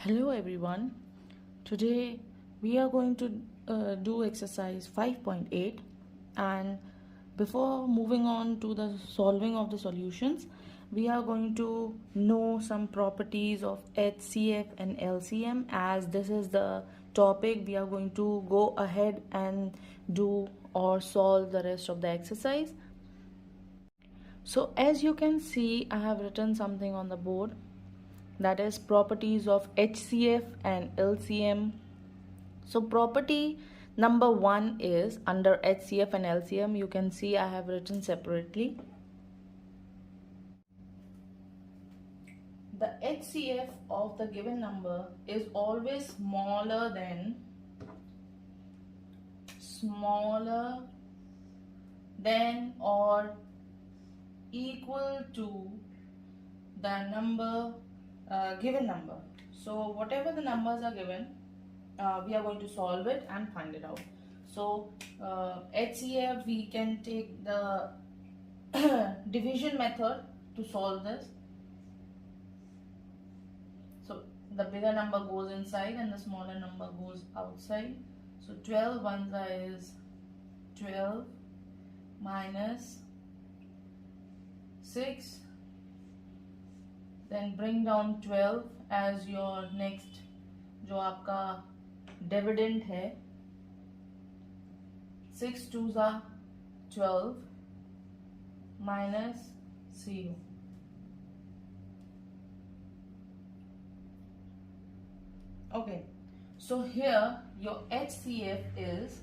Hello everyone. Today we are going to do exercise 5.8, and before moving on to the solving of the solutions, we are going to know some properties of HCF and LCM. As this is the topic, we are going to go ahead and do or solve the rest of the exercise. So as you can see, I have written something on the board, that is properties of HCF and LCM. So property number 1 is under HCF and LCM. You can see I have written separately. The HCF of the given number is always smaller than or equal to the number given number. So whatever the numbers are given, we are going to solve it and find it out. So HCF, we can take the division method to solve this. So the bigger number goes inside and the smaller number goes outside. So 12 ones is 12 minus 6. Then bring down 12 as your next जो आपका dividend है. 6 2s are 12 minus 0. Okay, so here your HCF is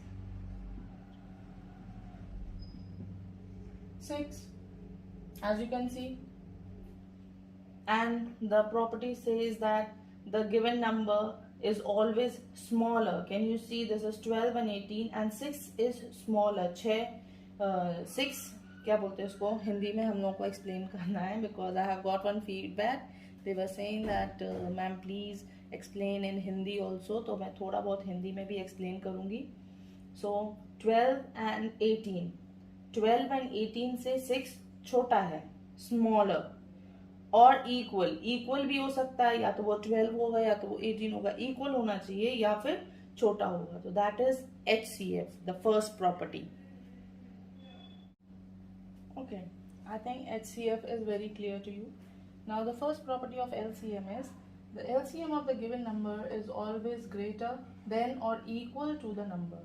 6, as you can see, and the property says that the given number is always smaller. Can you see this is 12 and 18 and 6 is smaller. 6 क्या बोलते हैं इसको हिंदी में हम लोग को explain करना है, because I have got one feedback. They were saying that ma'am please explain in Hindi also, तो मैं थोड़ा बहुत हिंदी में भी एक्सप्लेन करूँगी. So 12 and 18, 12 and 18 से 6 छोटा है, smaller, और इक्वल भी हो सकता है, या तो वो 12 होगा या तो वो 18 होगा. इक्वल होना चाहिए या फिर छोटा होगा. तो that is HCF, the first property. Okay, I think HCF is very clear to you. Now the first property of LCM is the LCM of the given number is always greater than और equal to the number.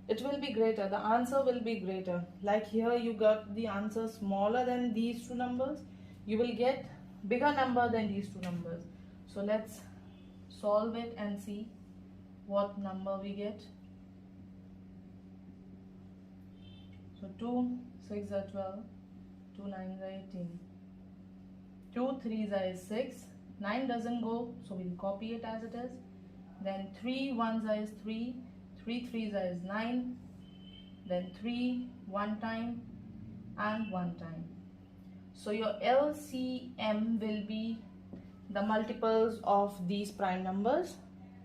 It will be greater, the answer will be greater. Like here you got the answer smaller than these two numbers, you will get bigger number than these two numbers. So let's solve it and see what number we get. So 2 6 are 12, 2 9s are 18, 2 3s are 6, 9 doesn't go, so we'll copy it as it is. Then 3 1s are 3, 3 3s are 9, then 3 one time and one time. So your LCM will be the multiples of these prime numbers.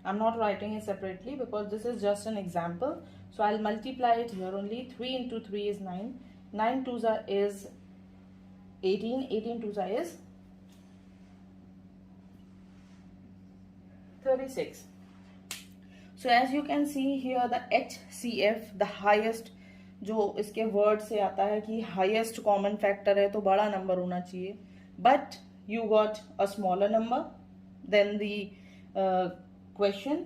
I'm not writing it separately because this is just an example. So I'll multiply it here only. 3 into 3 is 9. 9 2s is 18. 18 2s is 36. So as you can see here, the HCF, the highest, जो इसके word से आता है कि highest common factor है तो बड़ा number होना चाहिए, but you got a smaller number than the question.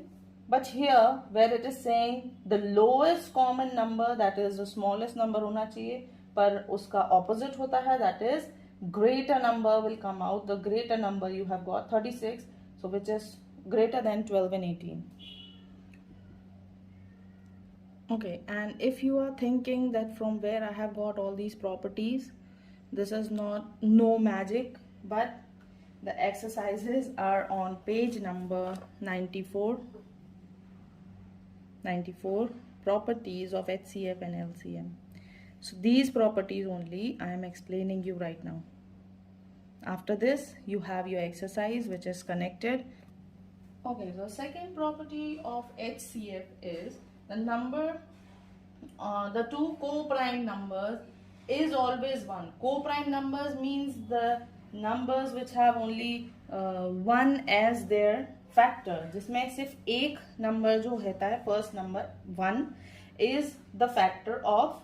But here where it is saying the lowest common number, that is the smallest number होना चाहिए, पर उसका ऑपोजिट होता है, that is greater number will come out. The greater number you have got 36, so which is greater than 12 and 18. Okay, and if you are thinking that from where I have got all these properties, this is no magic, but the exercises are on page number 94. Properties of HCF and LCM. So these properties only I am explaining you right now. After this you have your exercise which is connected. Okay, so second property of HCF is the number, the two co-prime numbers is always 1. Co-prime numbers means the numbers which have only 1 as their factor जिसमें सिर्फ एक number जो रहता है, first number 1 is the factor of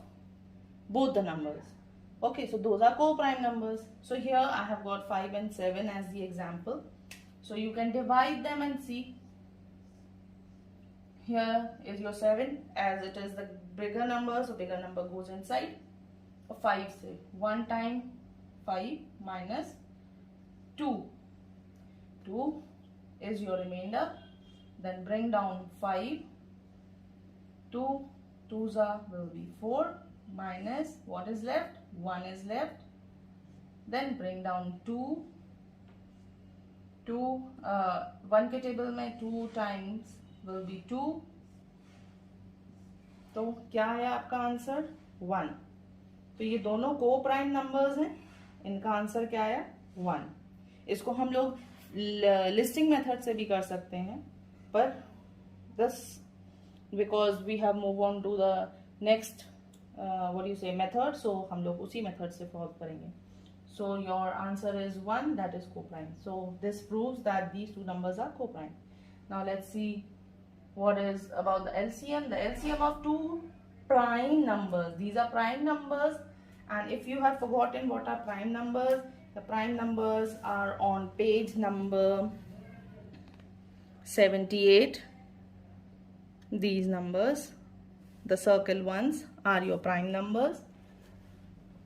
both the numbers. Okay, so those are co-prime numbers. So here I have got 5 and 7 as the example. So you can divide them and see. Here is your 7, as it is the bigger number, so bigger number goes inside. 5 say 1 time 5 minus 2. 2 is your remainder. Then bring down 5. 2 2s will be 4 minus what is left? 1 is left. Then bring down 2. 1 के table में 2 times will be 2. तो क्या है आपका answer? 1. तो ये दोनों को प्राइम नंबर्स हैं, इनका आंसर क्या है? 1. इसको हम लोग लिस्टिंग मेथड से भी कर सकते हैं, पर this because we have moved on to the next method, so हम लोग उसी मेथड से फॉलो करेंगे. So your answer is 1, that is coprime. So this proves that these two numbers are coprime. Now let's see what is about the LCM. The LCM of two prime numbers. These are prime numbers, and if you have forgotten what are prime numbers, the prime numbers are on page number 78. These numbers, the circle ones, are your prime numbers.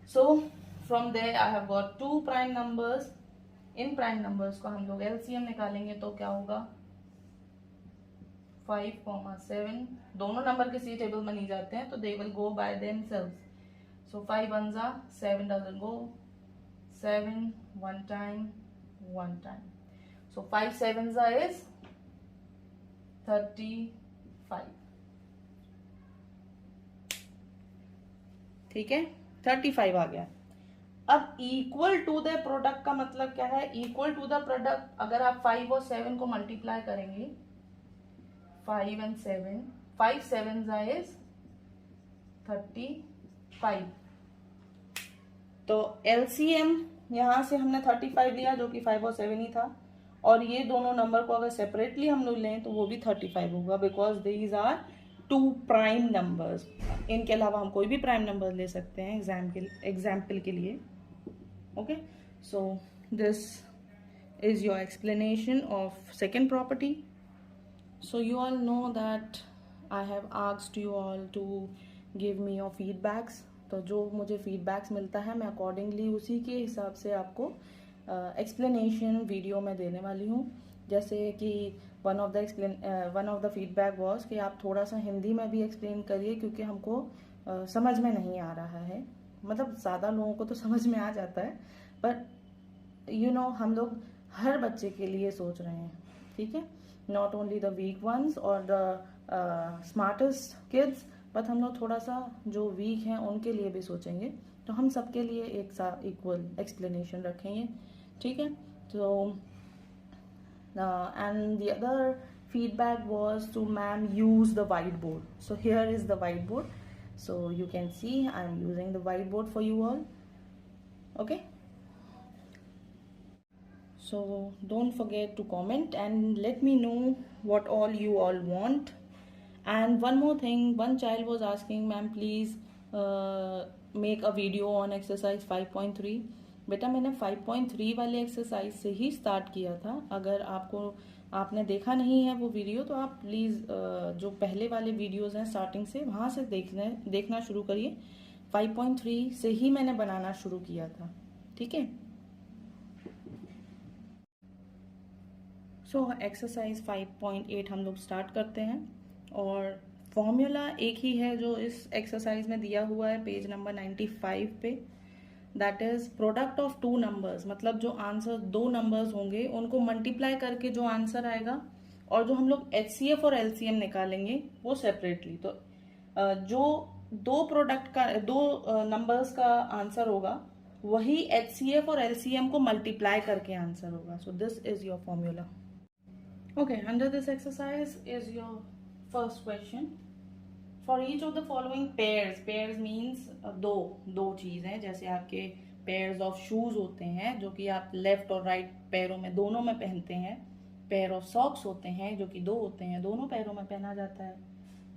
So from there I have got two prime numbers. In prime numbers को हम लोग LCM निकालेंगे तो क्या होगा? 5, 7. दोनों number किसी table में नहीं जाते हैं, तो they will go by themselves. So 5 ones are 7 doesn't go. 7 1 time 1 time. So 5 sevens are is 35. ठीक है, 35 आ गया. अब इक्वल टू द प्रोडक्ट का मतलब क्या है? इक्वल टू द प्रोडक्ट अगर आप 5 और 7 को मल्टीप्लाई करेंगे, 5 and 7, 5 sevens is 35. तो LCM यहां से हमने 35 लिया जो कि 5 और 7 ही था, और ये दोनों नंबर को अगर सेपरेटली हम लोग लें तो वो भी 35 होगा, because these are two prime numbers. इनके अलावा हम कोई भी प्राइम नंबर ले सकते हैं एग्जाम्पल के लिए. Okay, so this is your explanation of second property. So you all know that I have asked you all to give me your feedbacks. तो जो मुझे फीडबैक्स मिलता है मैं अकॉर्डिंगली उसी के हिसाब से आपको एक्सप्लेनेशन वीडियो में देने वाली हूँ. जैसे कि one of the feedback was कि आप थोड़ा सा हिंदी में भी एक्सप्लेन करिए, क्योंकि हमको समझ में नहीं आ रहा है. मतलब ज़्यादा लोगों को तो समझ में आ जाता है, पर यू नो हम लोग हर बच्चे के लिए सोच रहे हैं. ठीक है, not only the weak ones और द स्मार्टेस्ट किड्स, बट हम लोग थोड़ा सा जो वीक हैं उनके लिए भी सोचेंगे. तो हम सबके लिए एक साथ इक्वल एक्सप्लेनेशन रखेंगे. ठीक है, तो and the other feedback was to ma'am use the whiteboard. So here is the whiteboard, so you can see I am using the whiteboard for you all. Okay, so don't forget to comment and let me know what all you all want. And one more thing, one child was asking, ma'am please make a video on exercise 5.3. बेटा मैंने 5.3 वाले exercise से ही start किया था. अगर आपने देखा नहीं है वो वीडियो तो आप प्लीज़ जो पहले वाले वीडियोस हैं स्टार्टिंग से वहाँ से देखना शुरू करिए. 5.3 से ही मैंने बनाना शुरू किया था. ठीक है, सो एक्सरसाइज 5.8 हम लोग स्टार्ट करते हैं. और फॉर्मूला एक ही है जो इस एक्सरसाइज में दिया हुआ है पेज नंबर 95 पे. That is product of two numbers. मतलब जो आंसर दो नंबर्स होंगे उनको मल्टीप्लाई करके जो आंसर आएगा, और जो हम लोग HCF और LCM निकालेंगे वो सेपरेटली. तो जो दो प्रोडक्ट का दो नंबर्स का आंसर होगा वही HCF और LCM को मल्टीप्लाई करके आंसर होगा. सो this is your formula. Okay, under this exercise is your first question. For each of the following pairs means दो चीज हैं. जैसे आपके pairs of shoes होते हैं जो कि आप लेफ्ट और राइट पैरों में दोनों में पहनते हैं. पेयर ऑफ सॉक्स होते हैं जो कि 2 होते हैं, दोनों पैरों में पहना जाता है,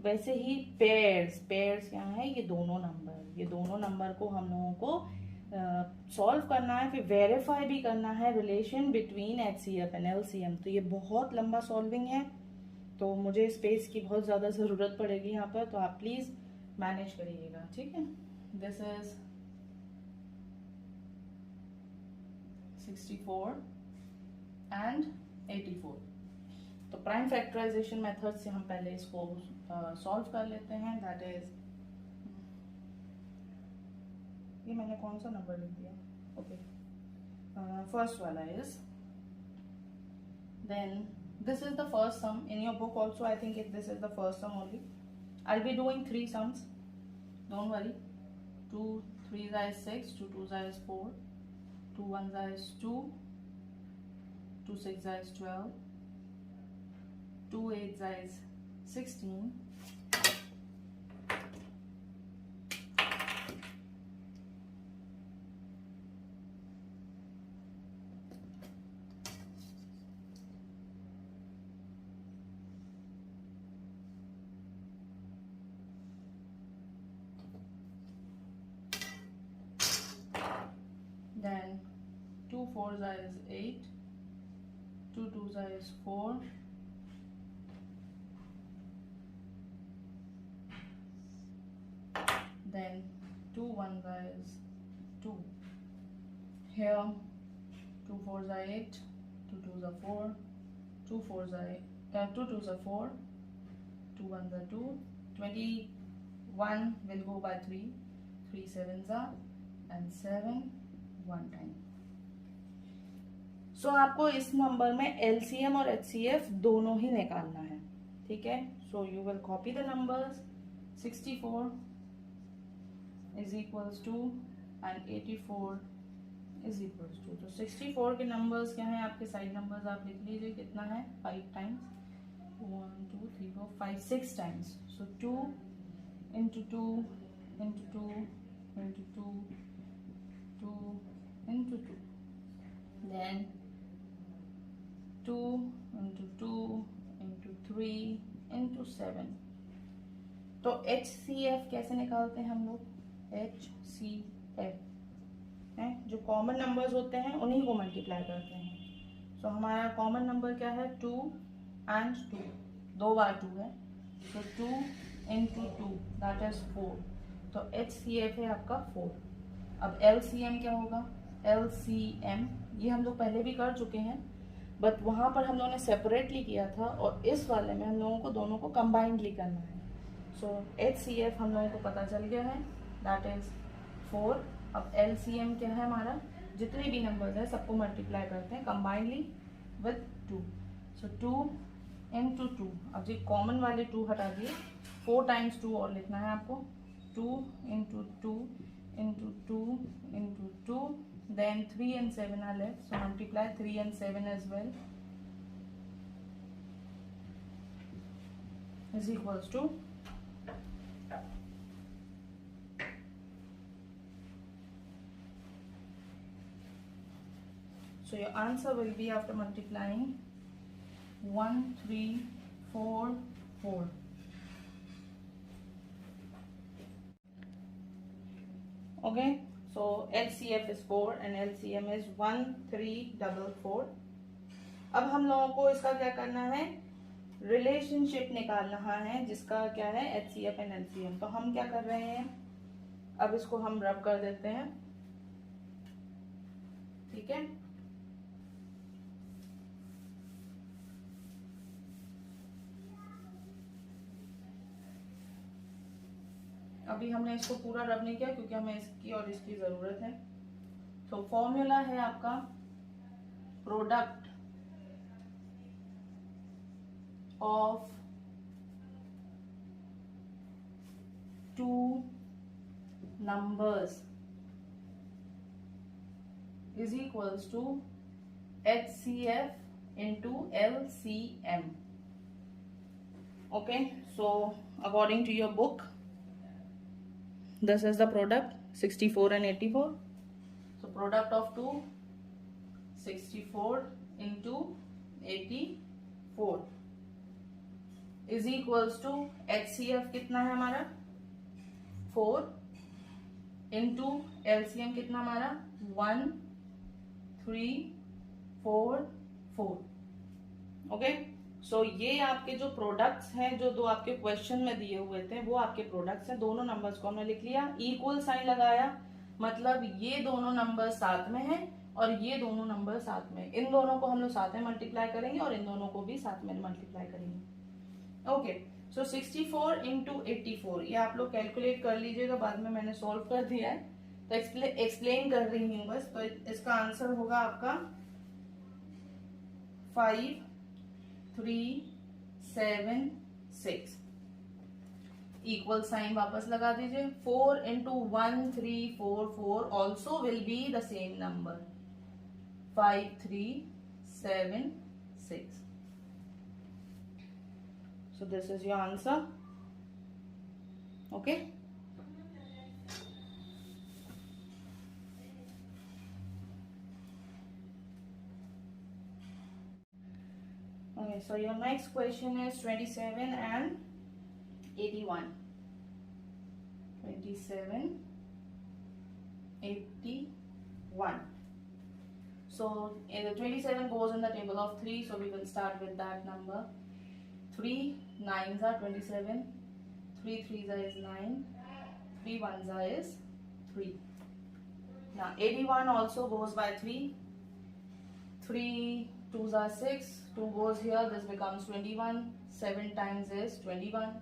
वैसे ही पेयर्स क्या है, ये दोनों नंबर को हम लोगों को सॉल्व करना है, फिर वेरीफाई भी करना है relation between HCF and LCM। तो ये बहुत लंबा सॉल्विंग है, तो मुझे स्पेस की बहुत ज़्यादा ज़रूरत पड़ेगी यहाँ पर, तो आप प्लीज़ मैनेज करिएगा, ठीक है। This is 64 and 84। तो प्राइम फैक्टराइजेशन मेथड से हम पहले इसको सॉल्व कर लेते हैं। दैट इज, ये मैंने कौन सा नंबर लिख दिया, ओके, फर्स्ट वाला is, then this is the first sum in your book also. I think this is the first sum only. I'll be doing 3 sums, don't worry. 2 3s is 6, 2 2s is 4, 2 1s is 2, 2 6s is 12, 2 8s is 16, then 2 4s is 8, 2 2s is 4, then 2 1s is 2. Here 2 4s are 8, 2 2s are 4, 2 4s are 2 2s are 4, 2 1s are 2, 21 will go by 3, 3 7s are, and 7 1 time. सो आपको इस number में LCM और HCF दोनों ही निकालना है, ठीक है। So you will copy the numbers, 64 is equals to and 84 is equals to. तो 64 के नंबर्स क्या हैं आपके साइड नंबर्स, आप लिख लीजिए कितना है, 5 टाइम्स, 1 2 3 4 5 6 टाइम्स। सो 2 into 2 into 2 into 2 2 into 2, then 2 into 2 into 3 into 7। तो HCF कैसे निकालते हैं हम लोग, HCF है जो कॉमन नंबर्स होते हैं उन्हीं को मल्टीप्लाई करते हैं। सो हमारा कॉमन नंबर क्या है, 2 and 2, 2 बार 2 है, तो 2 into 2 दैट इज 4। तो HCF है आपका 4। अब LCM क्या होगा, LCM ये हम लोग पहले भी कर चुके हैं, बट वहाँ पर हम लोगों ने सेपरेटली किया था, और इस वाले में हम लोगों को दोनों को कंबाइंडली करना है। सो HCF हम लोगों को पता चल गया है, दैट इज 4। अब LCM क्या है हमारा, जितने भी नंबर्स हैं सबको मल्टीप्लाई करते हैं कंबाइंडली विद 2। सो 2 into 2, अब जी कॉमन वाले 2 हटा दिए, 4 टाइम्स 2 और लिखना है आपको, 2 into 2 into 2 into 2, then 3 and 7 are left, so multiply 3 and 7 as well, is equals to, so your answer will be, after multiplying, 1 3 4 4। Okay, so HCF is 4 and LCM is 1 3 4 4। अब हम लोगों को इसका क्या करना है, रिलेशनशिप निकालना है, जिसका क्या है HCF एंड LCM। तो हम क्या कर रहे हैं, अब इसको हम रब कर देते हैं, ठीक है। अभी हमने इसको पूरा रब नहीं किया क्योंकि हमें इसकी और इसकी जरूरत है। तो फॉर्मूला है आपका product of 2 numbers is equals to HCF into LCM। Okay, so according to your book, this is the product 64 and 84। So product of 2, 64 into 84, 4 is equals to HCF कितना है हमारा 4 इंटू LCM कितना हमारा 1 3 4 4। Okay, सो ये आपके जो products हैं जो दो आपके क्वेश्चन में दिए हुए थे वो आपके प्रोडक्ट्स हैं। दोनों नंबर्स को हमने लिख लिया, इक्वल साइन लगाया, मतलब ये दोनों नंबर साथ में हैं और ये दोनों नंबर साथ में, इन दोनों को हम लोग साथ में मल्टीप्लाई करेंगे और इन दोनों को भी साथ में मल्टीप्लाई करेंगे। ओके, सो 64 इंटू 84 ये आप लोग कैलकुलेट कर लीजिएगा, बाद में मैंने सॉल्व कर दिया है तो एक्सप्लेन कर रही हूँ बस। तो इसका आंसर होगा आपका 5 3 7 6। इक्वल साइन वापस लगा दीजिए। 4 into 1 3 4 4 also will be the same number 5 3 7 6। So this is your answer. Okay. Okay, so your next question is 27 and 81. 27 81. So in the 27 goes in the table of 3, so we will start with that number. 3 9s are 27, 3 3s is 9, 3 1s is 3. Now 81 also goes by 3, 3 2s are 6, 2 goes here, this becomes 21, 7 times is 21,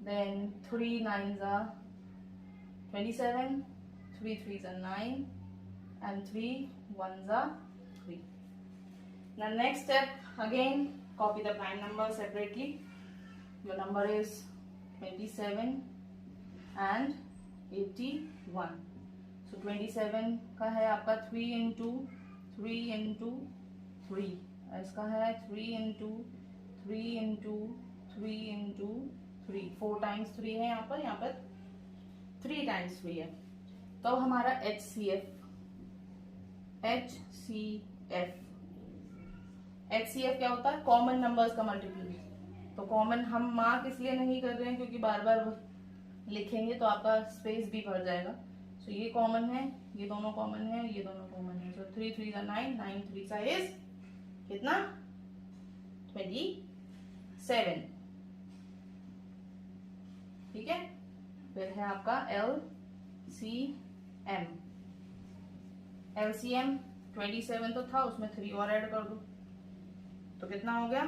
then 3 9s are 27, 3 3s are 9 and 3 1s are 3. Now next step again, copy the prime number separately. Your number is 27 and 81. So 27 का है आपका 3 into 3 into 3, इसका है 3 into 3 into 3 into 3, 4 times 3 है यहाँ पर 3 times 3 है। तो हमारा HCF क्या होता है? कॉमन नंबर्स का मल्टीप्लिकेशन। तो कॉमन हम मार्क इसलिए नहीं कर रहे हैं क्योंकि बार बार लिखेंगे तो आपका स्पेस भी भर जाएगा। सो ये कॉमन है, ये दोनों कॉमन है, ये दोनों कॉमन है। सो 3 3 9, 9 3 इज कितना 27। ठीक है, फिर है आपका LCM 27 तो था, उसमें 3 और ऐड कर दो तो कितना हो गया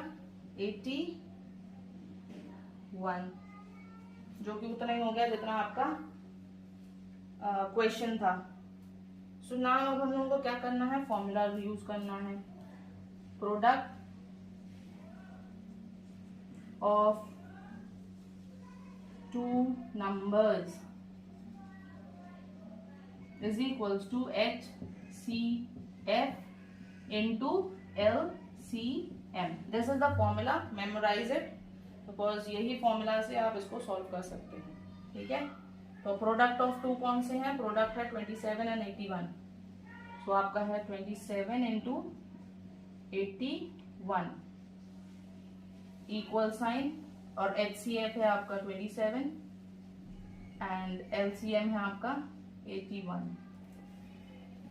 81, जो कि उतना ही हो गया जितना आपका क्वेश्चन था। सो नाउ अब हम लोगों को क्या करना है, फॉर्मूला यूज करना है। Product of two numbers is equals to HCF into LCM. This is the formula. Memorize it because यही फॉर्मूला से आप इसको सॉल्व कर सकते हैं। ठीक है, तो प्रोडक्ट ऑफ टू कौन से हैं? प्रोडक्ट है 27 and 81। सो आपका है 27 into 81 इक्वल साइन, और HCF है आपका 27 and LCM है आपका 81.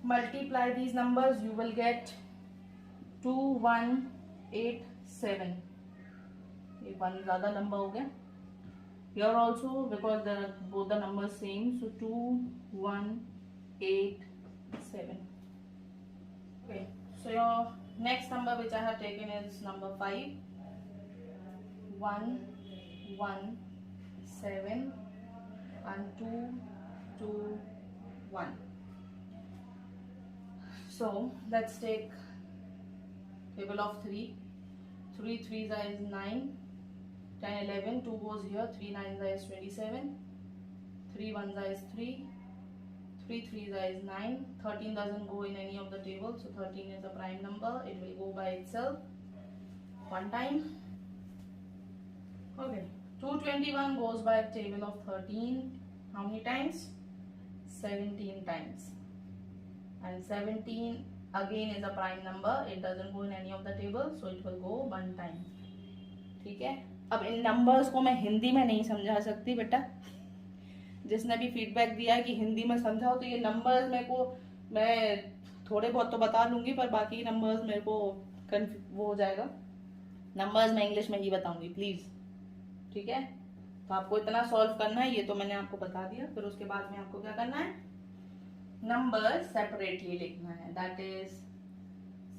Multiply these numbers, you will get 2187. ये वन ज्यादा लंबा हो गया। Here also because the both the numbers same, so 2187. Okay, so your next number which I have taken is number 5. 117 and 221. So let's take table of 3. 3 3s is 9, 10 11, 2 goes here, 3 9s is 27, 3 1s is 3, 3 3s is 9, 13 doesn't go in any of the table, so 13 is a prime number, it will go by itself one time. Okay, 221 goes by table of 13, how many times? 17 times, and 17 again is a prime number, it doesn't go in any of the table, so it will go one time. ठीक है, अब इन numbers को मैं हिंदी में नहीं समझा सकती बेटा, जिसने भी फीडबैक दिया है कि हिंदी में समझाओ, तो ये नंबर्स मेरे को, मैं थोड़े बहुत तो बता लूंगी पर बाकी नंबर्स मेरे को वो हो जाएगा, नंबर्स मैं इंग्लिश में ही बताऊंगी प्लीज। ठीक है, तो आपको इतना सॉल्व करना है, ये तो मैंने आपको बता दिया। फिर उसके बाद में आपको क्या करना है, नंबर सेपरेटली लिखना है। That is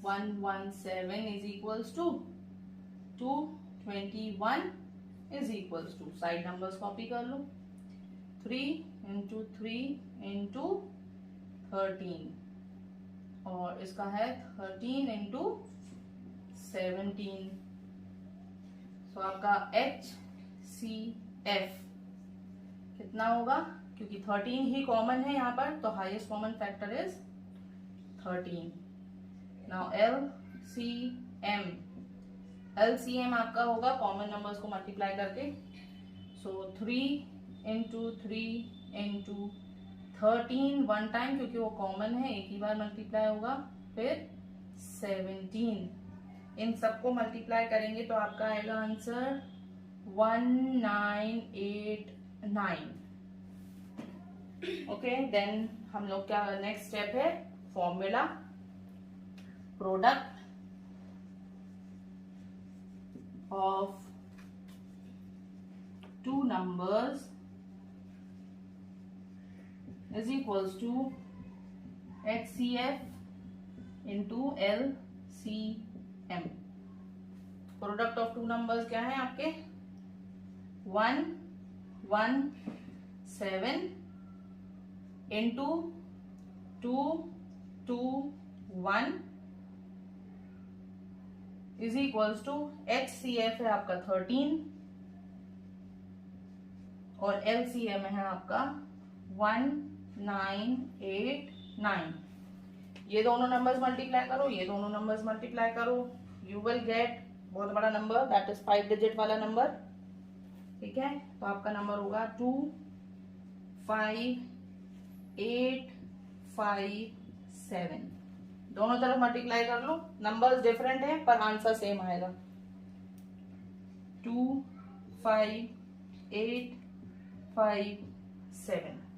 117 is equals to 221 is equals to, side numbers copy कर लो, 3 इंटू 3 इंटू 13 और इसका है 13 इंटू 17। सो आपका HCF कितना होगा, क्योंकि 13 ही कॉमन है यहाँ पर, तो highest common factor is 13। Now LCM आपका होगा कॉमन नंबर्स को मल्टीप्लाई करके, सो 3 इंटू 3 इंटू 13 वन टाइम, क्योंकि वो कॉमन है, एक ही बार मल्टीप्लाई होगा, फिर 17, इन सबको मल्टीप्लाई करेंगे तो आपका आएगा आंसर 1989। ओके, देन हम लोग क्या, नेक्स्ट स्टेप है formula, product of two numbers is equals to HCF into LCM। Product of two numbers क्या है आपके, 117 into 221 is equals to HCF है आपका 13 और LCM है आपका 1989। ये दोनों नंबर्स मल्टीप्लाई करो, ये दोनों नंबर्स मल्टीप्लाई करो, यू विल गेट बहुत बड़ा नंबर, दैट इज 5 डिजिट वाला नंबर। ठीक है, तो आपका नंबर होगा 25857। दोनों तरफ मल्टीप्लाई कर लो, नंबर्स डिफरेंट है पर आंसर सेम आएगा, 25857।